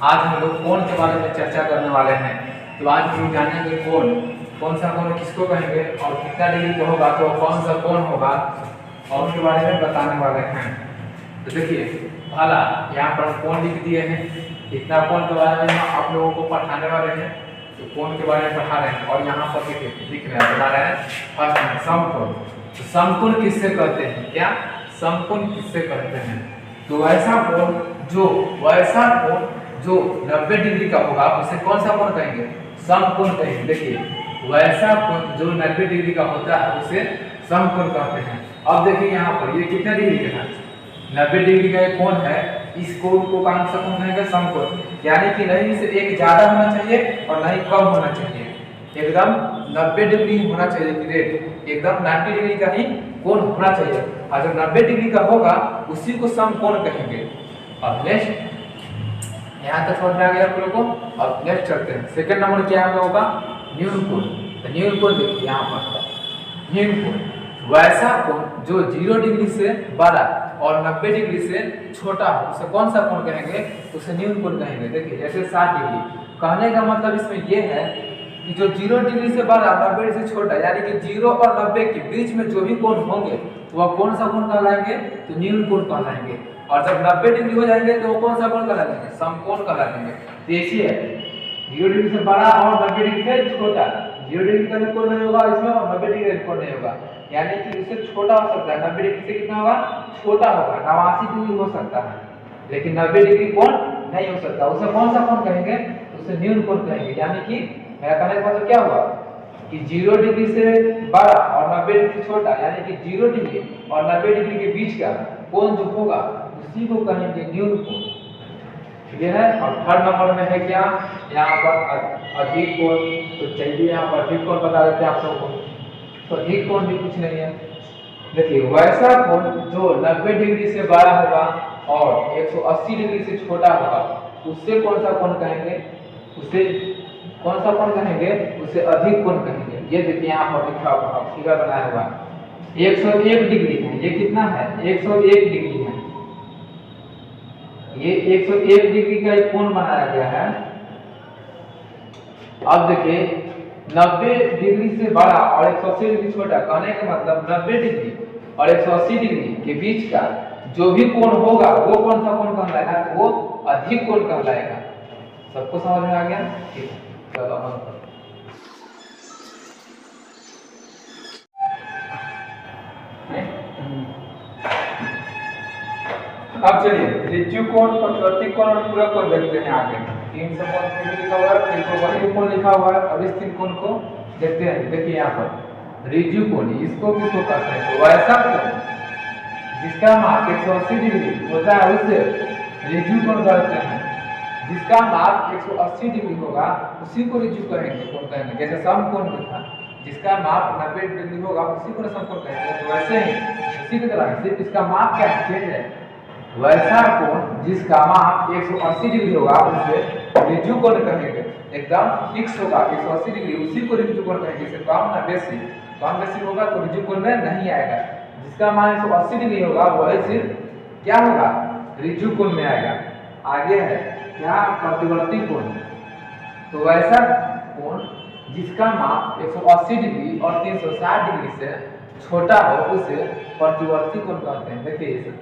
आज हम लोग कोण के बारे में चर्चा करने वाले हैं। तो आज हम लोग जानेंगे कोण, कौन सा कोण किसको कहेंगे और कितना डिग्री का होगा, तो कौन सा कोण होगा और उसके बारे में बताने वाले हैं। तो देखिए भला यहाँ पर हम कोण लिख दिए हैं, इतना कोण के बारे में हम आप लोगों को पढ़ाने वाले हैं। तो कोण के बारे में पढ़ा रहे हैं और यहाँ पर देखिए लिख रहे हैं, बता रहे हैं फर्स्ट में समकोण। तो समकोण किससे कहते हैं, क्या समकोण किससे कहते हैं? तो वैसा कोण जो 90 डिग्री का होगा उसे कौन सा कोण कहेंगे? समकोण कहेंगे। देखिए वैसा कोण जो 90 डिग्री का होता है उसे समकोण कहते हैं। अब देखिए यहाँ पर ये कितना डिग्री का है? 90 डिग्री का एक कोण है, इस कोण को कौन सा कोण कहेंगे? समकोण। यानी कि नहीं से एक ज्यादा होना चाहिए और नहीं कम होना चाहिए, एकदम 90 डिग्री होना चाहिए ग्रेड, एकदम 90 डिग्री का ही कोण होना चाहिए। और जो 90 डिग्री का होगा उसी को समकोण कहेंगे। अब नेक्स्ट यहाँ तक समझ में आ गया आप लोगों को। अब नेक्स्ट चलते हैं, सेकंड नंबर क्या होगा? न्यून कोण। तो न्यून कोण देखिए यहाँ पर न्यून कोण वैसा कोण जो 0 डिग्री से बड़ा और 90 डिग्री से छोटा हो उसे कौन सा कोण कहेंगे? उसे न्यून कोण कहेंगे। देखिए जैसे 60 डिग्री, कहने का मतलब इसमें यह है कि जो 0 डिग्री से बड़ा 90 डिग्री से छोटा, यानी कि 0 और 90 के बीच में जो भी कोण होंगे वह कौन सा कोण कहलाएंगे? तो न्यून कोण कहलाएंगे। और जब 90 डिग्री हो जाएंगे तो वो कौन सा कोण कहलाएंगे? समकोण कहलाएंगे। देखिए 0 डिग्री से बड़ा और 90 डिग्री से छोटा, 0 डिग्री का भी कोण नहीं होगा इसमें और 90 डिग्री का कोण नहीं होगा, यानी कि इससे छोटा हो सकता है। 90 डिग्री से कितना होगा? छोटा होगा, 89 डिग्री हो सकता है, लेकिन 90 डिग्री कोण नहीं हो सकता। उसे कौन सा कोण कहेंगे? उसे न्यून कोण कहेंगे। यानी कि मेरा कहने का मतलब क्या हुआ कि 0 डिग्री से बड़ा और 90 डिग्री से छोटा, यानी कि 0 डिग्री और 90 डिग्री के बीच का कोण जो होगा उसी को कहेंगे न्यून कोण। क्लियर है? और थर्ड नंबर में है क्या? यहाँ पर अधिक कोण। तो चलिए यहाँ पर अधिक कोण बता देते हैं आप लोगों को। तो अधिक कोण भी कुछ नहीं है, देखिए वैसा कोण जो 90 डिग्री से बड़ा होगा और 180 डिग्री से छोटा होगा उससे कौन सा कोण कहेंगे? उसे कौन सा कोण कहेंगे? उसे अधिक कोण कहेंगे। ये देखिए यहाँ पर लिखा हुआ फिगर बनाया हुआ 101 डिग्री है। ये कितना है? 101 डिग्री है। ये 101 डिग्री का एक कोण बनाया गया है। अब देखिए 90 डिग्री से बड़ा और 180 डिग्री छोटा, कहने का मतलब 90 डिग्री और 180 डिग्री के बीच का जो भी कोण होगा वो कौन सा कोण कहलाएगा? तो वो अधिक कोण कहलाएगा। सबको समझ में आ गया? ठीक, चलो अब चलिए रिज्यू कोण, प्रतिवर्ती कोण और पूरक कोण देखते हैं आगे। 300 लिखा हुआ है, 300 कोण लिखा हुआ है। अब इस तीन कोण को देखते हैं। देखिए यहाँ पर रिज्यू कोण, इसको किसको कहते हैं? तो वैसा कोण जिसका माप 180 डिग्री होता है उसे रिज्यू कोण कहते हैं। जिसका माप 180 डिग्री होगा उसी को रिज्यू कहेंगे, कोण कहेंगे। जैसे समकोण में था, जिसका माप 90 डिग्री होगा उसी को समकोण कहेंगे। तो वैसे ही इसी की तरह सिर्फ इसका माप क्या चेंज है। वैसा कोण जिसका माप 180 डिग्री होगा उसे रिज्यू कोण कहेंगे, एकदम फिक्स होगा 180 डिग्री, उसी को रिज्यू कोण कहेंगे। इससे कम ना बेसी, कम बेसी होगा तो रिज्यू कोण में नहीं आएगा। जिसका मान 180 डिग्री होगा वही सिर्फ क्या होगा? रिज्यू कोण में आएगा। आगे है क्या? प्रतिवर्ती कोण। तो वैसा कोण जिसका माप 180 डिग्री और 360 डिग्री से छोटा हो उसे प्रतिवर्ती कोण कहते हैं। देखिए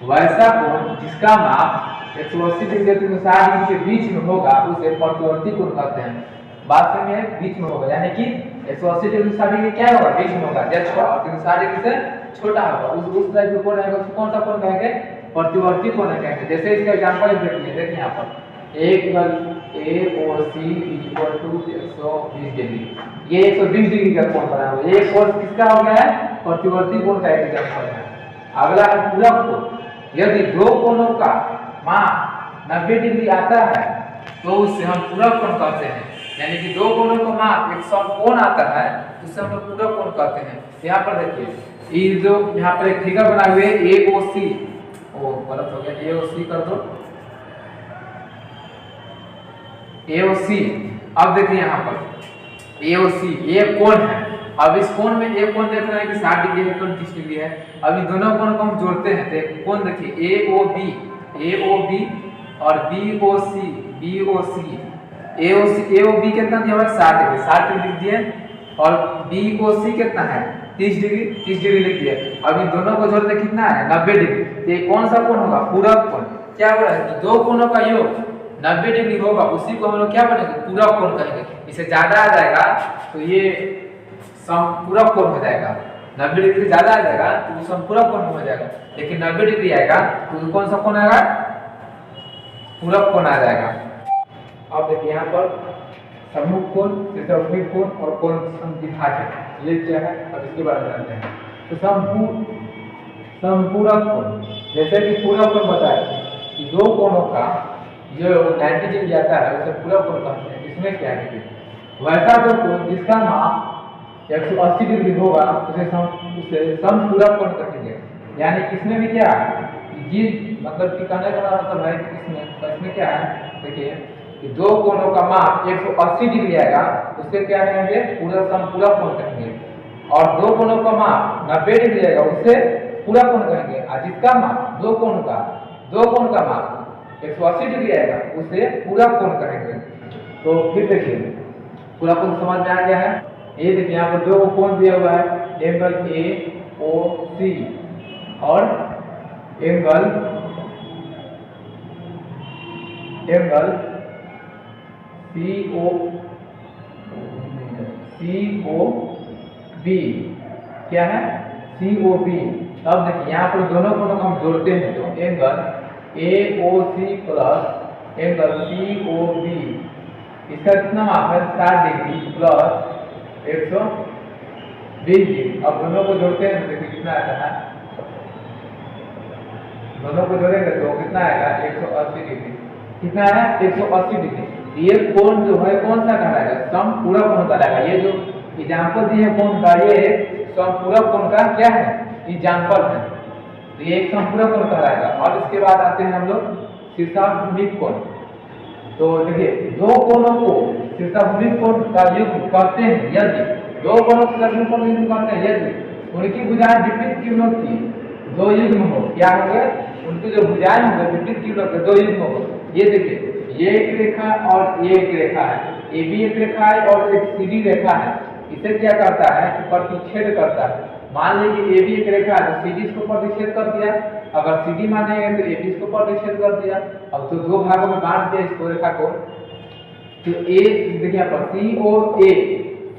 वैसा कोण जिसका माप 180 डिग्री और 360 डिग्री के बीच में होगा उसे प्रतिवर्ती कोण कहते हैं। बात समझ में? बीच में होगा, यानी कि 180 डिग्री 360 डिग्री क्या होगा? बीच में होगा। जब छोटा और 360 डिग्री से छोटा होगा उस टाइप का कोण रहेगा उसको कौन सा कोण कहेंगे? प्रतिवर्ती कोण कहेंगे। जैसे इसका एग्जांपल देखिए यहाँ पर AOC = 120 डिग्री, ये 120 डिग्री का कोण बना हुआ है। ये कोण किसका हो गया है? प्रतिवर्ती कोण का एग्जांपल है। अगला है पूरक कोण। यदि दो कोणों का माप 90 डिग्री आता है तो उससे हम पूरक कोण कहते हैं। यानी कि दो कोणों का माप 100 कोण आता है तो उससे हम लोग पूरक कोण कहते हैं। यहाँ पर देखिए ये जो यहाँ पर एक फिगर बना हुआ है AOC, ओ गलत हो गया, AOC कर दो, AOC। अब देखिए यहाँ पर AOC ये कोण है। अब इस कोण में एक कोण देख रहे हैं कि 60 डिग्री है, कोण 30 डिग्री है। अब इन दोनों कोण को हम जोड़ते हैं तो कोण देखिए AOB और BOC BOC AOB कितना दिया हुआ है 60 डिग्री, 60 डिग्री लिख दिए, और BOC कितना है 30 डिग्री, 30 डिग्री लिख दिए। अब इन दोनों को जोड़ दे कितना है 90 डिग्री। तो ये कौन सा कोण होगा पूरक कोण। क्या हो रहा है दो कोणों का योग 90 डिग्री होगा, उसी को हम लोग क्या बनेंगे पूरक कोण कहेंगे। इसे ज्यादा आ जाएगा तो ये समपूरक कोण हो जाएगा, 90 डिग्री ज्यादा आ जाएगा तो समपूरक कोण हो जाएगा, लेकिन 90 डिग्री आएगा तो कौन सा कोण आएगा पूरक कोण आ जाएगा। अब देखिए यहाँ पर सम्मुख कोण, शीर्षाभिमुख कोण और कोण समद्विभाजक, ये क्या है अब इसके बारे में जानते हैं। तो समपूरक कोण, जैसे कि पूरक कोण बताया कि दो कोणों का जो 90 डिग्री आता है उसे पूरक कोण कहते हैं। इसमें क्या है वैसा जो कोण जिसका माप 180 डिग्री होगा उसे समपूरक कोण कहेंगे। यानी किसमें भी क्या जी मतलब कि कहने का मतलब है कि इसमें क्या है देखिए कि दो कोणों का माप 180 डिग्री आएगा उससे क्या कहेंगे समपूरक कोण कहेंगे, और दो कोणों का माप 90 डिग्री आएगा उससे पूरक कोण कहेंगे। और जिसका माप दो कोण का माप 180 डिग्री आएगा उसे पूरक कोण कहेंगे। तो फिर देखिए पूरक कोण समझ में आ गया है। ये देखिए यहाँ पर दो कोण दिया हुआ है, एंगल AOC और एंगल COB, क्या है COB। अब देखिए यहाँ पर दोनों कोणों को हम जोड़ते हैं तो angle AOC plus angle COB, इसका कितना माप है 60 डिग्री प्लस 120 डिग्री। अब दोनों को जोड़ते हैं तो देखिए कितना आता है, दोनों को जोड़ेंगे तो कितना आएगा 180 डिग्री। कितना है 180 डिग्री। ये कोण जो है कौन सा कहलाएगा समपूरक कोण कहलाएगा। ये जो एग्जांपल दिए कोण का ये समपूरक कोण का क्या है एग्जांपल है, तो ये एक समपूरक कोण कहलाएगा। और इसके बाद आते हैं हम लोग शीर्षाभिमुख कोण। तो देखिए दो कोणों को शीर्षाभिमुख कोण का युग्म कहते हैं यदि दो कोणों का शीर्षाभिमुख कोण युग्म कहते हैं यदि उनकी भुजाएं विपरीत किरणों की दो युग्म हो। क्या होंगे उनकी जो भुजाएं होंगे विपरीत किरणों के दो युग्म हो। ये देखिए ये एक रेखा और ये एक रेखा है, ये भी एक रेखा है और एक सीधी रेखा है। इसे क्या करता है प्रतिच्छेद करता है। मान लीजिए AB एक रेखा है तो CD इसको प्रतिच्छेद कर दिया, अगर CD मानेंगे तो AB इसको प्रतिच्छेद कर दिया। अब तो दो भागों में बांट दिया इसको रेखा को। तो A देखिए यहाँ पर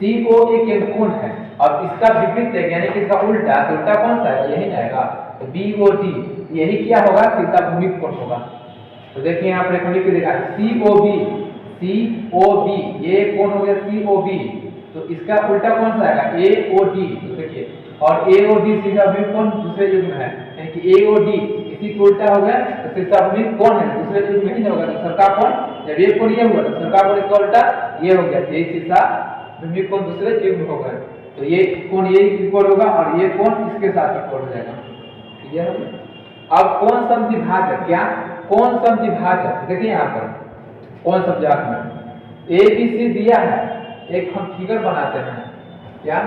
COA के कोण है, अब इसका विपरीत है यानी कि इसका उल्टा, तो उल्टा कौन सा है यही आएगा तो BOD, यही क्या होगा शीर्षाभिमुख कोण होगा। तो देखिए यहाँ पर एक लिख के देखा COB ये कोण हो गया COB, तो इसका उल्टा कौन सा आएगा AOD। तो देखिए और AOD शीर्षाभिमुख कोण दूसरे युग्म है यानी कि AOD इसी को उल्टा हो गया तो शीर्षाभिमुख कोण है दूसरे युग्म में नहीं होगा। तो सरका कोण जब ये कोण ये हुआ तो सरका कोण इसका उल्टा ये हो गया, ये शीर्षाभिमुख कोण दूसरे युग्म हो गए। तो ये कोण ये इक्वल होगा और ये कोण इसके साथ इक्वल हो जाएगा। क्लियर हो गया। अब कोण समद्विभाजक, क्या कोण समद्विभाजक देखिए यहाँ पर कोण समद्विभाजक में ABC दिया है, एक हम फिगर बनाते हैं, क्या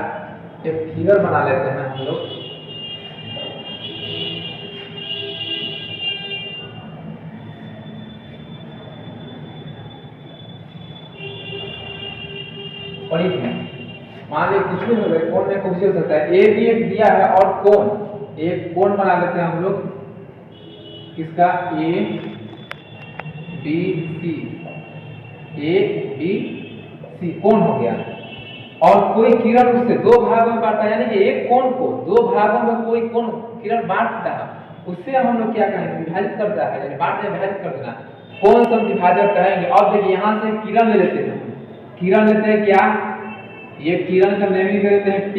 एक फिगर बना लेते हैं हम लोग। और मान लीजिए कुछ भी हो गया कोण में कुछ भी हो सकता है। A भी एक दिया है और कोण एक कोण बना लेते हैं हम लोग, किसका ABC कोण हो गया। और कोई किरण उससे दो भागों में बांटता है यानी कि एक कोण को दो भागों में कोई कोण किरण बांटता है उससे हम लोग क्या कहेंगे विभाजित करता है, यानी बांटने विभाजित कर देना कोण समद्विभाजक कहेंगे। अब देखिए यहाँ से किरण ले लेते हैं, किरण लेते हैं क्या ये किरण का नेम ही दे देते हैं P,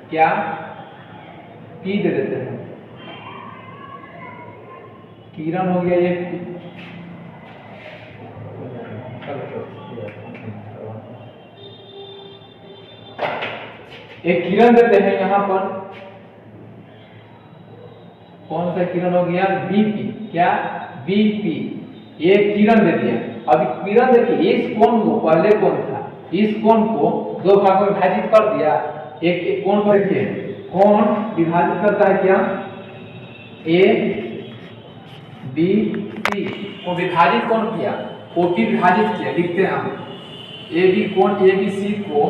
क्या P दे देते हैं, किरण हो गया ये एक किरण देते हैं यहाँ पर, कौन सा किरण हो गया BP, क्या BP ये किरण दे दिया। अब किरण देखिए इस कोण को पहले कोण था इस कोण को दो भागों में विभाजित कर दिया, एक कोण पर देखिए कोण विभाजित करता है क्या ABC को विभाजित कौन किया ओपी विभाजित किया, लिखते हैं हम ए बी कोण एबीसी को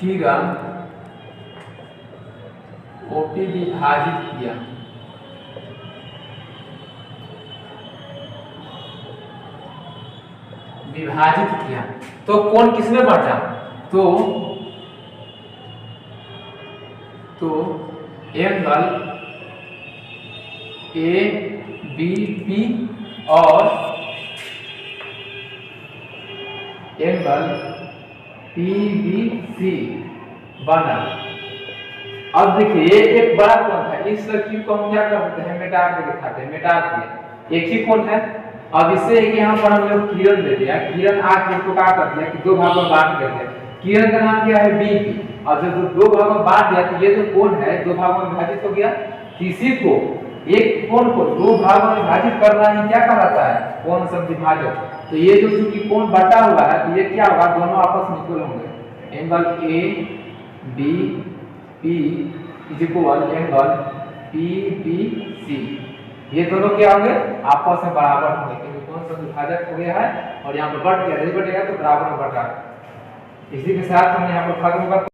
किरण ओपी विभाजित किया, विभाजित किया तो कोण किसमें बढ़ता, तो एंगल ए बी पी और एंगल पी बी सी बना। अब देखिए एक बड़ा कोण है, इस सर्किल को हम क्या करते हैं, मिटा के दिखाते हैं, मिटा के एक ही कोण है। अब इसे यहाँ पर हम लोग किरण दे दिया, किरण आके इसको क्या कर दिया कि दो भागों में बांट कर दिया, किरण का नाम क्या है बी पी। अब जब दो भागों में बांट दिया तो ये जो कोण है दो भागों में विभाजित हो गया। किसी को एक कोण को दो भागों में विभाजित करना ही क्या कहलाता है, कोण समद्विभाजक। तो ये जो चूंकि कोण बटा हुआ है तो ये क्या होगा, दोनों आपस में इक्वल होंगे। Angle A B P is equal angle P B C, ये दोनों क्या होंगे, आपस में बराबर होंगे क्योंकि कोण समद्विभाजक हो गया है और यहाँ पर बढ़ गया, नहीं बढ़ेगा तो बराबर में बढ़ रहा है। इसी के साथ हम यहाँ पर खत्म करते हैं।